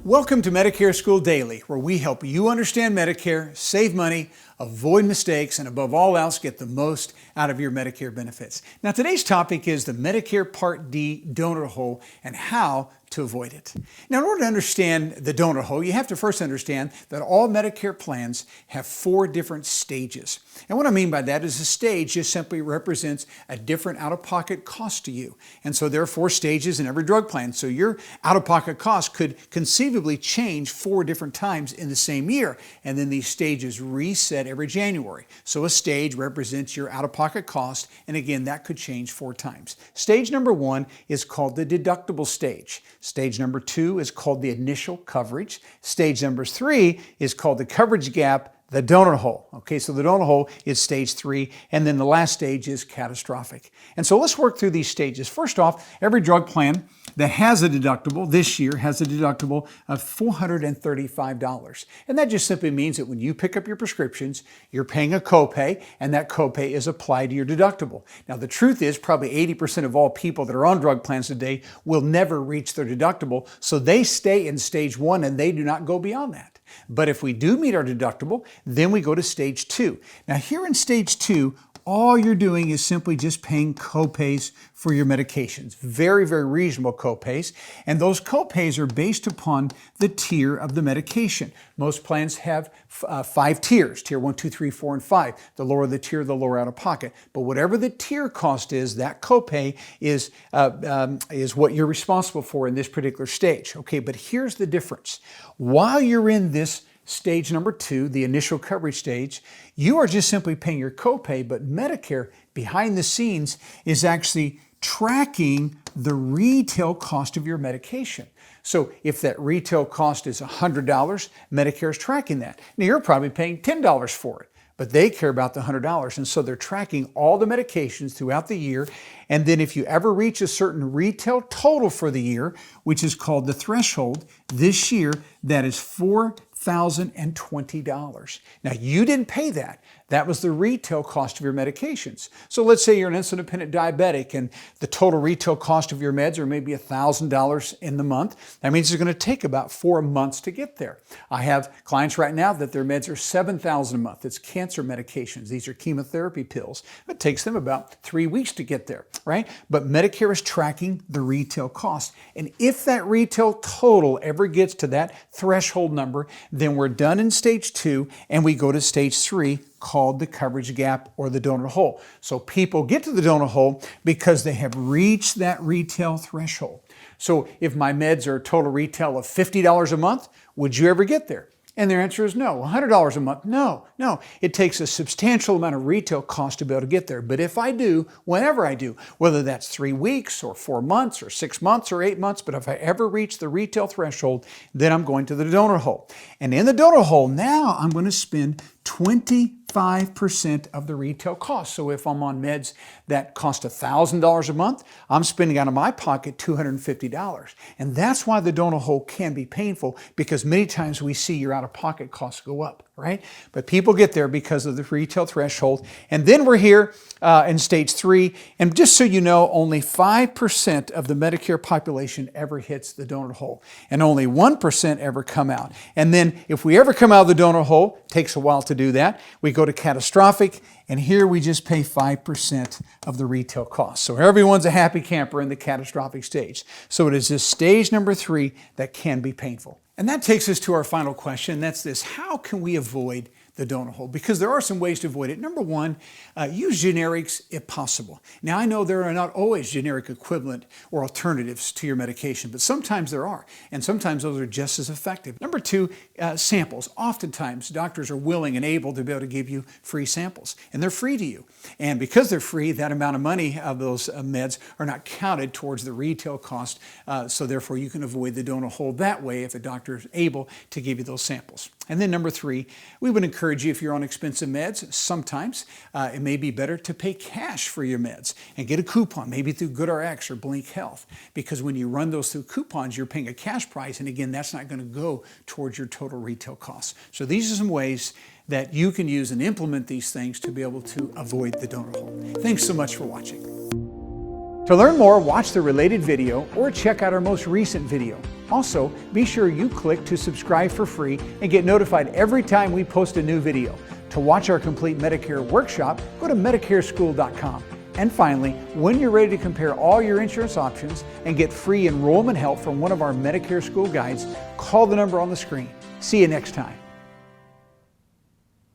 Welcome to Medicare School Daily, where we help you understand Medicare, save money, avoid mistakes, and above all else, get the most out of your Medicare benefits. Now, today's topic is the Medicare Part D donut hole and how to avoid it. Now, in order to understand the donut hole, you have to first understand that all Medicare plans have 4 different stages. And what I mean by that is a stage just simply represents a different out-of-pocket cost to you. And so there are 4 stages in every drug plan. So your out-of-pocket cost could conceivably change 4 different times in the same year. And then these stages reset every January. So a stage represents your out-of-pocket cost. And again, that could change 4 times. Stage number 1 is called the deductible stage. Stage number 2 is called the initial coverage. Stage number 3 is called the coverage gap, the donut hole. Okay, so the donut hole is stage 3, and then the last stage is catastrophic. And so let's work through these stages. First off, every drug plan that has a deductible this year has a deductible of $435. And that just simply means that when you pick up your prescriptions, you're paying a copay, and that copay is applied to your deductible. Now, the truth is probably 80% of all people that are on drug plans today will never reach their deductible, so they stay in stage 1 and they do not go beyond that. But if we do meet our deductible, then we go to stage 2. Now, here in stage 2, all you're doing is simply just paying copays for your medications. Very, very reasonable copays. And those copays are based upon the tier of the medication. Most plans have 5 tiers, tier 1, 2, 3, 4, and 5. The lower the tier, the lower out of pocket. But whatever the tier cost is, that copay is what you're responsible for in this particular stage. Okay, but here's the difference. While you're in this stage number 2, the initial coverage stage, you are just simply paying your copay, but Medicare behind the scenes is actually tracking the retail cost of your medication. So if that retail cost is $100, Medicare is tracking that. Now you're probably paying $10 for it, but they care about the $100. And so they're tracking all the medications throughout the year. And then if you ever reach a certain retail total for the year, which is called the threshold, this year, that is $4,020. Now, you didn't pay that. That was the retail cost of your medications. So let's say you're an insulin-dependent diabetic and the total retail cost of your meds are maybe $1,000 in the month. That means it's going to take about 4 months to get there. I have clients right now that their meds are $7,000 a month. It's cancer medications. These are chemotherapy pills. It takes them about 3 weeks to get there, right? But Medicare is tracking the retail cost. And if that retail total ever gets to that threshold number, then we're done in stage 2 and we go to stage 3 called the coverage gap or the donut hole. So people get to the donut hole because they have reached that retail threshold. So if my meds are a total retail of $50 a month, would you ever get there? And their answer is no. $100 a month? No. It takes a substantial amount of retail cost to be able to get there. But if I do, whenever I do, whether that's 3 weeks or 4 months or 6 months or 8 months, but if I ever reach the retail threshold, then I'm going to the donut hole. And in the donut hole, now I'm going to spend 25% of the retail cost. So if I'm on meds that cost $1,000 a month, I'm spending out of my pocket $250. And that's why the donut hole can be painful, because many times we see your out-of-pocket costs go up, right? But people get there because of the retail threshold. And then we're here in stage 3. And just so you know, only 5% of the Medicare population ever hits the donut hole. And only 1% ever come out. And then if we ever come out of the donut hole, it takes a while to do that, we go to catastrophic, and here we just pay 5% of the retail cost. So everyone's a happy camper in the catastrophic stage. So it is this stage number 3 that can be painful. And that takes us to our final question. That's this: how can we avoid the donut hole? Because there are some ways to avoid it. Number 1, use generics if possible. Now, I know there are not always generic equivalent or alternatives to your medication, but sometimes there are, and sometimes those are just as effective. Number 2, samples. Oftentimes, doctors are willing and able to be able to give you free samples, and they're free to you. And because they're free, that amount of money of those meds are not counted towards the retail cost, so therefore you can avoid the donut hole that way if a doctor is able to give you those samples. And then number 3, we would encourage you, if you're on expensive meds, sometimes it may be better to pay cash for your meds and get a coupon, maybe through GoodRx or Blink Health, because when you run those through coupons, you're paying a cash price, and again, that's not going to go towards your total retail costs. So these are some ways that you can use and implement these things to be able to avoid the donut hole. Thanks so much for watching. To learn more, watch the related video or check out our most recent video. Also, be sure you click to subscribe for free and get notified every time we post a new video. To watch our complete Medicare workshop, go to MedicareSchool.com. And finally, when you're ready to compare all your insurance options and get free enrollment help from one of our Medicare School guides, call the number on the screen. See you next time.